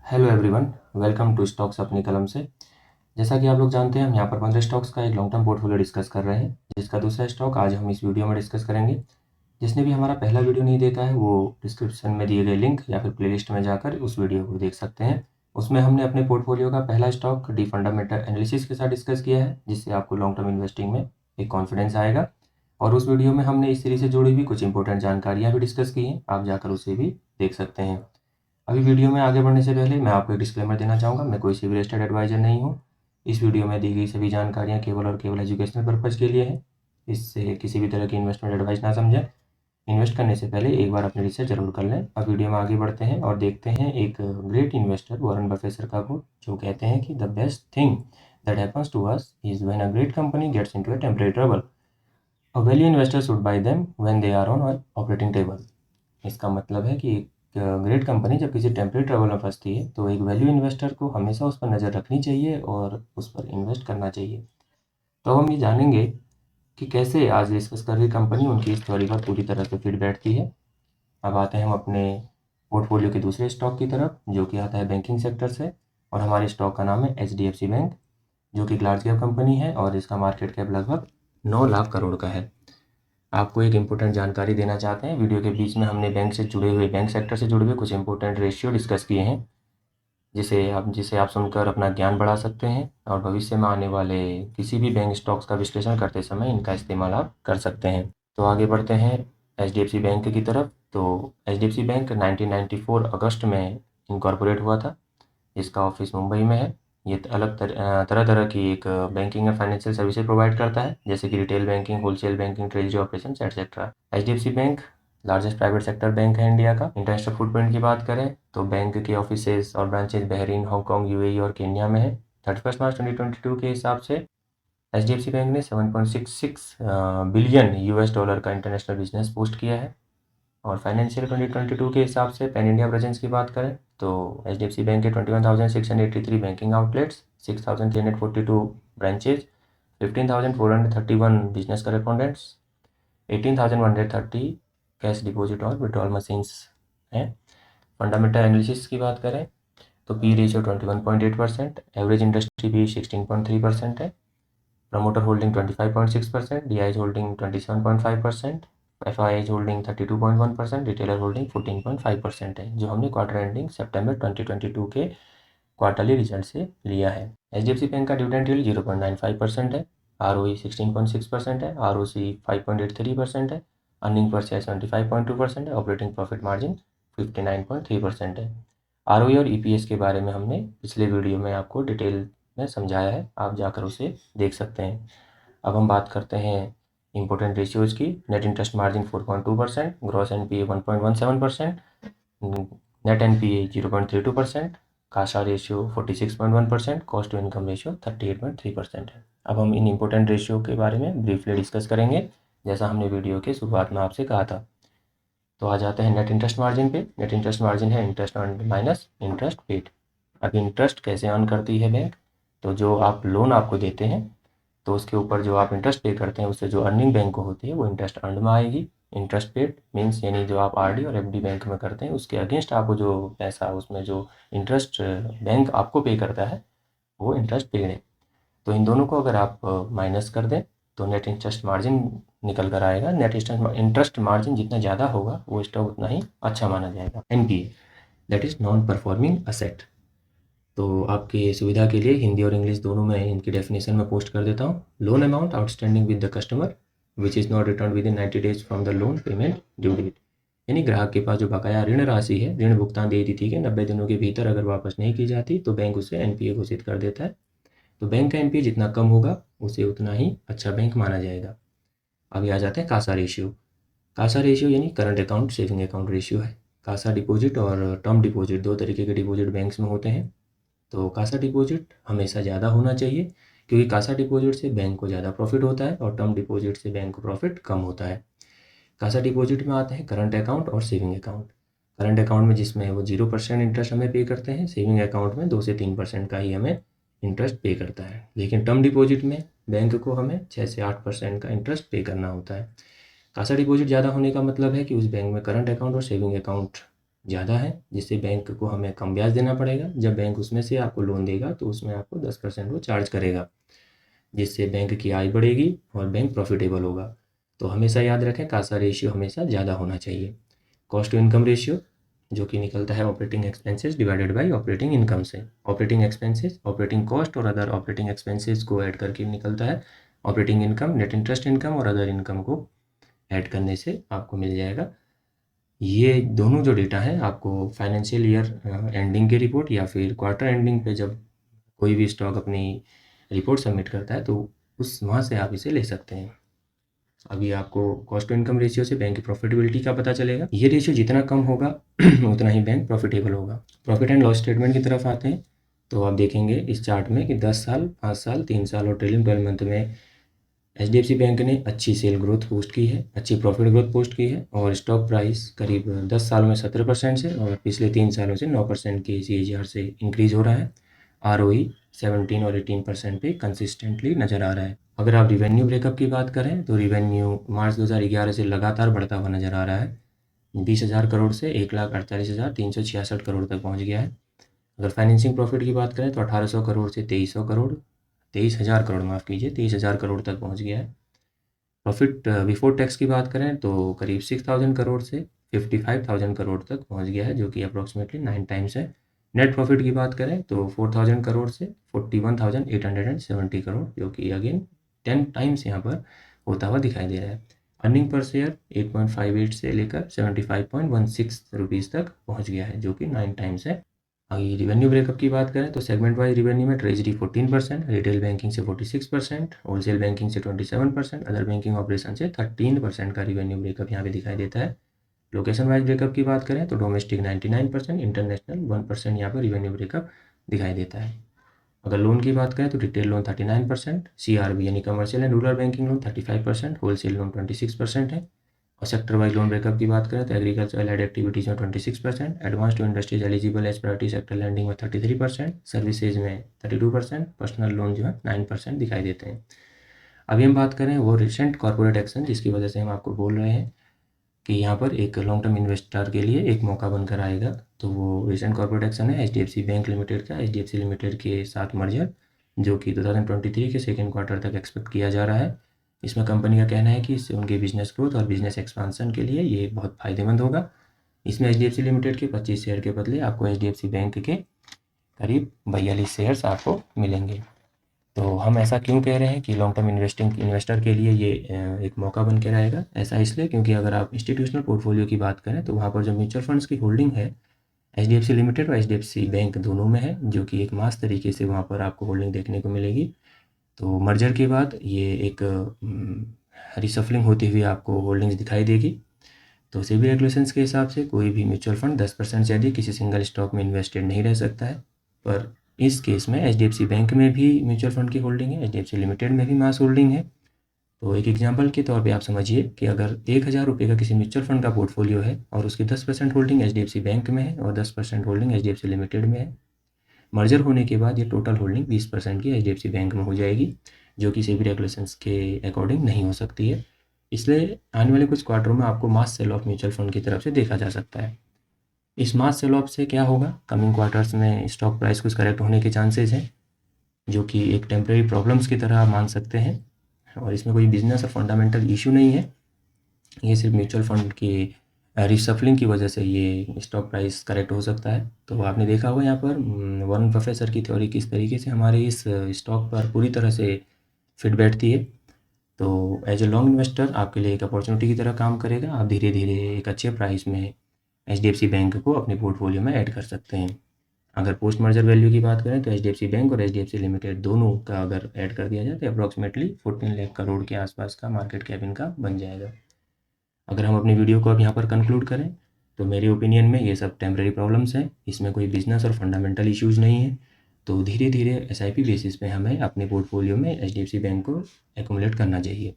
Hello everyone, welcome to stocks अपनी कलम से। जैसा कि आप लोग जानते हैं, हम यहाँ पर 15 स्टॉक्स का एक लॉन्ग टर्म पोर्टफोलियो डिस्कस कर रहे हैं, जिसका दूसरा स्टॉक आज हम इस वीडियो में डिस्कस करेंगे। जिसने भी हमारा पहला वीडियो नहीं देखा है वो डिस्क्रिप्शन में दिए गए लिंक या फिर प्लेलिस्ट में जाकर उस वीडियो को देख सकते हैं। उसमें हमने अपने पोर्टफोलियो का पहला स्टॉक डी फंडामेंटल एनालिसिस के साथ डिस्कस किया है, जिससे आपको लॉन्ग टर्म इन्वेस्टिंग में एक कॉन्फिडेंस आएगा। और उस वीडियो में हमने इस सीरीज से जुड़ी हुई कुछ इंपॉर्टेंट जानकारियाँ भी डिस्कस की हैं, आप जाकर उसे भी देख सकते हैं। अभी वीडियो में आगे बढ़ने से पहले मैं आपको एक डिस्क्लेमर देना चाहूँगा, मैं कोई सिविल एस्टेट एडवाइजर नहीं हूँ। इस वीडियो में दी गई सभी जानकारियाँ केवल और केवल एजुकेशनल पर्पज़ के लिए हैं। इससे किसी भी तरह की इन्वेस्टमेंट एडवाइस ना समझें। इन्वेस्ट करने से पहले एक बार अपनी रिसर्च जरूर कर लें। अब वीडियो में आगे बढ़ते हैं और देखते हैं एक great investor Warren Buffett sir का कोट, जो कहते हैं कि the best thing that happens to us is when a great company gets into a temporary trouble. A value investor should buy them when they are on operating table. इसका मतलब है कि एक ग्रेट कंपनी जब किसी temporary trouble में फंसती है तो एक वैल्यू इन्वेस्टर को हमेशा उस पर नज़र रखनी चाहिए और उस पर इन्वेस्ट करना चाहिए। तो हम ये जानेंगे कि कैसे आज डिस्कस कर रही कंपनी उनकी इस थ्योरी पर पूरी तरह से फिट बैठती है। अब आते हैं हम अपने पोर्टफोलियो के दूसरे स्टॉक की तरफ, जो कि आता है बैंकिंग सेक्टर से। और हमारे स्टॉक का नाम है HDFC बैंक, जो कि एक लार्ज कैप कंपनी है और इसका मार्केट कैप लगभग 9 लाख करोड़ का है। आपको एक इम्पोर्टेंट जानकारी देना चाहते हैं। वीडियो के बीच में हमने बैंक सेक्टर से जुड़े हुए कुछ इम्पोर्टेंट रेशियो डिस्कस किए हैं, जिसे आप सुनकर अपना ज्ञान बढ़ा सकते हैं और भविष्य में आने वाले किसी भी बैंक स्टॉक्स का विश्लेषण करते समय इनका इस्तेमाल आप कर सकते हैं। तो आगे बढ़ते हैं HDFC बैंक की तरफ। तो HDFC बैंक 1994 अगस्त में इनकॉर्पोरेट हुआ था। इसका ऑफिस मुंबई में है। ये तरह तरह की एक बैंकिंग और फाइनेंशियल सर्विसेज प्रोवाइड करता है, जैसे कि retail banking, wholesale banking, treasury operation etcetera. HDFC bank largest private sector bank है इंडिया का। इंटरनेशनल फुटप्रिंट की बात करें तो बैंक के ऑफिसेज और ब्रांचेज बहरीन, हांगकांग, UAE और केन्या में है। 31 मार्च 2022 के हिसाब से HDFC बैंक ने 7.66 बिलियन US डॉलर का इंटरनेशनल बिजनेस पोस्ट किया है। और फाइनेंशियल 2022 के हिसाब से पैन इंडिया प्रेजेंस की बात करें तो HDFC बैंक के 21,683 banking outlets, 6,342 branches, 15,431 business correspondents, 18,130 cash deposit और विड्रॉल मशीन्स हैं। फंडामेंटल एनालिसिस की बात करें तो पी रेशियो 21.8%, एवरेज इंडस्ट्री भी 16.3% है, promoter holding 25.6%, DIs holding 27.5%, FIIs holding 32.1%, retailer holding 14.5% है, जो हमने क्वार्टर एंडिंग सितंबर 2022 के क्वार्टरली रिजल्ट से लिया है। HDFC बैंक का डिविडेंड यील्ड 0.95% है, ROE 16.6% है, ROC 5.83% है, अर्निंग पर शेयर 75.2% है, ऑपरेटिंग प्रॉफिट मार्जिन 59.3% है। ROE और EPS के बारे में हमने पिछले वीडियो में आपको डिटेल में समझाया है, आप जाकर उसे देख सकते हैं। अब हम बात करते हैं इंपॉर्टेंट रेशियोज की। Net interest margin 4.2%, gross NPA 1.17%, net NPA 0.32%, CASA ratio 46.1%, cost to income ratio 38.3% है। अब हम इन इंपॉर्टेंट रेशियो के बारे में ब्रीफली डिस्कस करेंगे, जैसा हमने वीडियो के शुरुआत में आपसे कहा था। तो आ जाते हैं नेट इंटरेस्ट मार्जिन पे। नेट इंटरेस्ट मार्जिन है interest earn minus interest paid. अब इंटरेस्ट कैसे अर्न करती है बैंक? तो जो आप लोन आपको देते हैं तो उसके ऊपर जो आप इंटरेस्ट पे करते हैं, उससे जो अर्निंग बैंक को होती है वो इंटरेस्ट अर्न में आएगी। इंटरेस्ट पेड मीन्स यानी जो आप RD और FD बैंक में करते हैं उसके अगेंस्ट आपको जो पैसा, उसमें जो इंटरेस्ट बैंक आपको पे करता है वो इंटरेस्ट पेड है। तो इन दोनों को अगर आप माइनस कर दें तो नेट इंटरेस्ट मार्जिन निकल कर आएगा। नेट इंटरेस्ट मार्जिन जितना ज़्यादा होगा वो स्टॉक उतना ही अच्छा माना जाएगा। NPA that is non performing asset. तो आपकी सुविधा के लिए हिंदी और इंग्लिश दोनों में इनकी डेफिनेशन में पोस्ट कर देता हूँ। Loan amount outstanding with the customer which is not return within 90 days from the loan payment due date. यानी ग्राहक के पास जो बकाया ऋण राशि है, ऋण भुगतान दे दी थी कि 90 दिनों के भीतर अगर वापस नहीं की जाती तो बैंक उसे NPA घोषित कर देता है। तो बैंक का NPA जितना कम होगा उसे उतना ही अच्छा बैंक माना जाएगा। अभी आ जाते हैं कासा रेशियो। कासा रेशियो यानी current account saving account ratio है। कासा डिपॉजिट और टर्म डिपॉजिट दो तरीके के डिपॉजिट बैंक्स में होते हैं। तो कासा डिपॉजिट हमेशा ज़्यादा होना चाहिए, क्योंकि कासा डिपॉजिट से बैंक को ज़्यादा प्रॉफिट होता है और टर्म डिपॉजिट से बैंक को प्रॉफिट कम होता है। कासा डिपॉजिट में आते हैं करंट अकाउंट और सेविंग अकाउंट। करंट अकाउंट में जिसमें वो 0% इंटरेस्ट हमें पे करते हैं, सेविंग अकाउंट में 2 से 3% का ही हमें इंटरेस्ट पे करता है। लेकिन टर्म डिपॉजिट में बैंक को हमें 6 से 8% का इंटरेस्ट पे करना होता है। कासा डिपॉजिट ज़्यादा होने का मतलब है कि उस बैंक में करंट अकाउंट और सेविंग अकाउंट ज़्यादा है, जिससे बैंक को हमें कम ब्याज देना पड़ेगा। जब बैंक उसमें से आपको लोन देगा तो उसमें आपको 10% वो चार्ज करेगा, जिससे बैंक की आय बढ़ेगी और बैंक प्रॉफिटेबल होगा। तो हमेशा याद रखें, कासा रेशियो हमेशा ज़्यादा होना चाहिए। कॉस्ट टू इनकम रेशियो जो कि निकलता है operating expenses divided by operating income से। ऑपरेटिंग एक्सपेंसेस ऑपरेटिंग कॉस्ट और अदर ऑपरेटिंग एक्सपेंसेस को ऐड करके निकलता है operating income. Net interest income और अदर इनकम को ऐड करने से आपको मिल जाएगा। ये दोनों जो डेटा है आपको फाइनेंशियल ईयर एंडिंग की रिपोर्ट या फिर क्वार्टर एंडिंग पे जब कोई भी स्टॉक अपनी रिपोर्ट सबमिट करता है तो उस वहाँ से आप इसे ले सकते हैं। अभी आपको कॉस्ट टू इनकम रेशियो से बैंक की प्रॉफिटेबिलिटी का पता चलेगा। ये रेशियो जितना कम होगा उतना ही बैंक प्रॉफिटेबल होगा। प्रॉफिट एंड लॉस स्टेटमेंट की तरफ आते हैं तो आप देखेंगे इस चार्ट में कि 10 साल, 5 साल, 3 साल और ट्रेलिंग 12 मंथ में HDFC बैंक ने अच्छी सेल ग्रोथ पोस्ट की है, अच्छी प्रॉफिट ग्रोथ पोस्ट की है और स्टॉक प्राइस करीब 10 सालों में 17% से और पिछले 3 सालों से 9% के CAGR से इंक्रीज हो रहा है। ROE 17 और 18% पे कंसिस्टेंटली नज़र आ रहा है। अगर आप रिवेन्यू ब्रेकअप की बात करें तो रिवेन्यू मार्च 2011 से लगातार बढ़ता हुआ नज़र आ रहा है। 20,000 करोड़ से 1,48,366 करोड़ तक पहुंच गया है। अगर फाइनेंसिंग प्रॉफिट की बात करें तो 1,800 करोड़ से 2,300 करोड़ 23,000 करोड़ माफ़ कीजिए 23,000 करोड़ तक पहुंच गया है। प्रॉफिट बिफोर टैक्स की बात करें तो करीब 6,000 करोड़ से 55,000 करोड़ तक पहुंच गया है, जो कि अप्रोक्सीमेटली 9 टाइम्स है। नेट प्रॉफिट की बात करें तो 4,000 करोड़ से 41,870 करोड़, जो कि अगेन 10 टाइम्स यहाँ पर होता हुआ दिखाई दे रहा है। अर्निंग पर शेयर 8.58 से लेकर 75.16 रुपीज़ तक पहुँच गया है, जो कि 9 टाइम्स है। अगर रिवेन्यू ब्रेकअप की बात करें तो सेगमेंट वाइज रिवेन्यू में ट्रेजरी 14%, रिटेल बैंकिंग से 46%, होलसेल बैंकिंग से 27%, अदर बैंकिंग ऑपरेशन से 13% का रिवेन्यू ब्रेकअप यहाँ पे दिखाई देता है। लोकेशन वाइज ब्रेकअप की बात करें तो डोमेस्टिक 99%, इंटरनेशनल 1% यहाँ पर रिवेन्यू ब्रेकअप दिखाई देता है। अगर लोन की बात करें तो रिटेल लोन 39%, CRB यानी commercial and rural banking loan 35%, wholesale loan 26% है। और सेक्टर वाइज लोन ब्रेकअप की बात करें तो एग्रीकल्चर एलाइड एक्टिविटीज़ में 26%, advance to industries eligible as priority sector lending में 33%, सर्विसेज में 32%, पर्सनल लोन जो है 9% दिखाई देते हैं। अभी हम बात करें वो रिसेंट कॉर्पोरेट एक्शन जिसकी वजह से हम आपको बोल रहे हैं कि यहाँ पर एक लॉन्ग टर्म इन्वेस्टर के लिए एक मौका बनकर आएगा। तो वो रिसेंट कॉर्पोरेट एक्शन है HDFC बैंक लिमिटेड का HDFC लिमिटेड के साथ मर्जर, जो कि 2023 के सेकेंड क्वार्टर तक एक्सपेक्ट किया जा रहा है। इसमें कंपनी का कहना है कि इससे उनके बिजनेस ग्रोथ और बिजनेस एक्सपांसन के लिए ये बहुत फ़ायदेमंद होगा। इसमें HDFC लिमिटेड के 25 शेयर के बदले आपको HDFC बैंक के करीब 42 शेयर्स आपको मिलेंगे। तो हम ऐसा क्यों कह रहे हैं कि लॉन्ग टर्म इन्वेस्टर के लिए ये एक मौका बन के रहेगा? ऐसा इसलिए क्योंकि अगर आप इंस्टीट्यूशनल पोर्टफोलियो की बात करें तो वहाँ पर जो म्यूचुअल फंड्स की होल्डिंग है HDFC लिमिटेड और HDFC बैंक दोनों में है, जो कि एक मास तरीके से वहाँ पर आपको होल्डिंग देखने को मिलेगी। तो मर्जर के बाद ये एक रिसफलिंग होती हुई आपको होल्डिंग्स दिखाई देगी। तो सेबी रेगुलेशंस के हिसाब से कोई भी म्यूचुअल फंड 10% से अधिक किसी सिंगल स्टॉक में इन्वेस्टेड नहीं रह सकता है। पर इस केस में HDFC बैंक में भी म्यूचुअल फंड की होल्डिंग है, HDFC लिमिटेड में भी मास होल्डिंग है। तो एक एग्जांपल के तौर पे आप समझिए कि अगर 1,000 रुपये का किसी म्यूचुअल फंड का पोर्टफोलियो है और उसकी 10% होल्डिंग HDFC बैंक में है और 10% होल्डिंग HDFC लिमिटेड में है, मर्जर होने के बाद ये टोटल होल्डिंग 20% की HDFC बैंक में हो जाएगी, जो कि सेबी रेगुलेशंस के अकॉर्डिंग नहीं हो सकती है। इसलिए आने वाले कुछ क्वार्टरों में आपको मास सेल ऑफ म्यूचुअल फंड की तरफ से देखा जा सकता है। इस मास सेल ऑफ से क्या होगा, कमिंग क्वार्टर्स में स्टॉक प्राइस कुछ करेक्ट होने के चांसेस हैं, जो कि एक टेम्परेरी प्रॉब्लम्स की तरह आप मान सकते हैं। और इसमें कोई बिजनेस और फंडामेंटल इशू नहीं है, ये सिर्फ म्यूचुअल फंड की रिसफलिंग की वजह से ये स्टॉक प्राइस करेक्ट हो सकता है। तो आपने देखा होगा यहाँ पर वॉरेन प्रोफेसर की थ्योरी किस तरीके से हमारे इस स्टॉक पर पूरी तरह से फिट बैठती है। तो एज ए लॉन्ग इन्वेस्टर आपके लिए एक अपॉर्चुनिटी की तरह काम करेगा। आप धीरे धीरे एक अच्छे प्राइस में HDFC बैंक को अपने पोर्टफोलियो में ऐड कर सकते हैं। अगर पोस्ट मर्जर वैल्यू की बात करें तो HDFC बैंक और HDFC लिमिटेड दोनों का अगर ऐड कर दिया जाए तो अप्रॉक्सीमेटली 14 लाख करोड़ के आसपास का मार्केट कैप इनका बन जाएगा। अगर हम अपनी वीडियो को अब यहाँ पर कंक्लूड करें तो मेरे ओपिनियन में ये सब टेम्परेरी प्रॉब्लम्स हैं, इसमें कोई बिजनेस और फंडामेंटल इश्यूज़ नहीं है। तो धीरे धीरे SIP बेसिस पे हमें अपने पोर्टफोलियो में HDFC बैंक को एक्यूमुलेट करना चाहिए।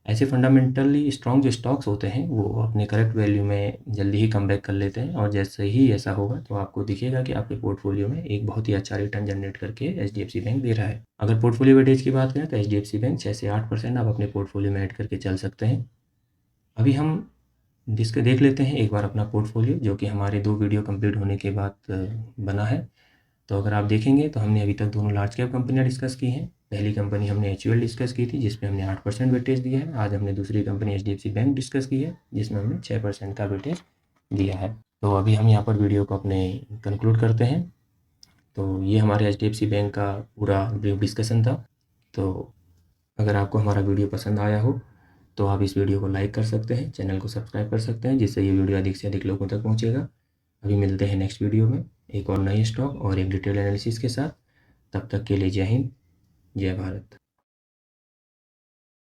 ऐसे फंडामेंटली स्ट्रॉन्ग जो स्टॉक्स होते हैं वो अपने करेक्ट वैल्यू में जल्दी ही कम बैक कर लेते हैं, और जैसे ही ऐसा होगा तो आपको दिखेगा कि आपके पोर्टफोलियो में एक बहुत ही अच्छा रिटर्न जनरेट करके HDFC बैंक दे रहा है। अगर पोर्टफोलियो वेटेज की बात करें तो HDFC बैंक 6 से 8% आप अपने पोर्टफोलियो में ऐड करके चल सकते हैं। अभी हम देख लेते हैं एक बार अपना पोर्टफोलियो, जो कि हमारे 2 वीडियो कंप्लीट होने के बाद बना है। तो अगर आप देखेंगे तो हमने अभी तक दोनों लार्ज कैप कंपनियाँ डिस्कस की हैं। पहली कंपनी हमने HUL डिस्कस की थी, जिसमें हमने 8% वेटेज दिया है। आज हमने दूसरी कंपनी HDFC बैंक डिस्कस की है, जिसमें हमने 6% का वेटेज दिया है। तो अभी हम यहाँ पर वीडियो को अपने कंक्लूड करते हैं। तो ये हमारे HDFC बैंक का पूरा ब्रीफ डिस्कशन था। तो अगर आपको हमारा वीडियो पसंद आया हो तो आप इस वीडियो को लाइक कर सकते हैं, चैनल को सब्सक्राइब कर सकते हैं, जिससे ये वीडियो अधिक से अधिक लोगों तक पहुँचेगा। अभी मिलते हैं नेक्स्ट वीडियो में एक और नई स्टॉक और एक डिटेल एनालिसिस के साथ। तब तक के लिए जय हिंद, जय भारत।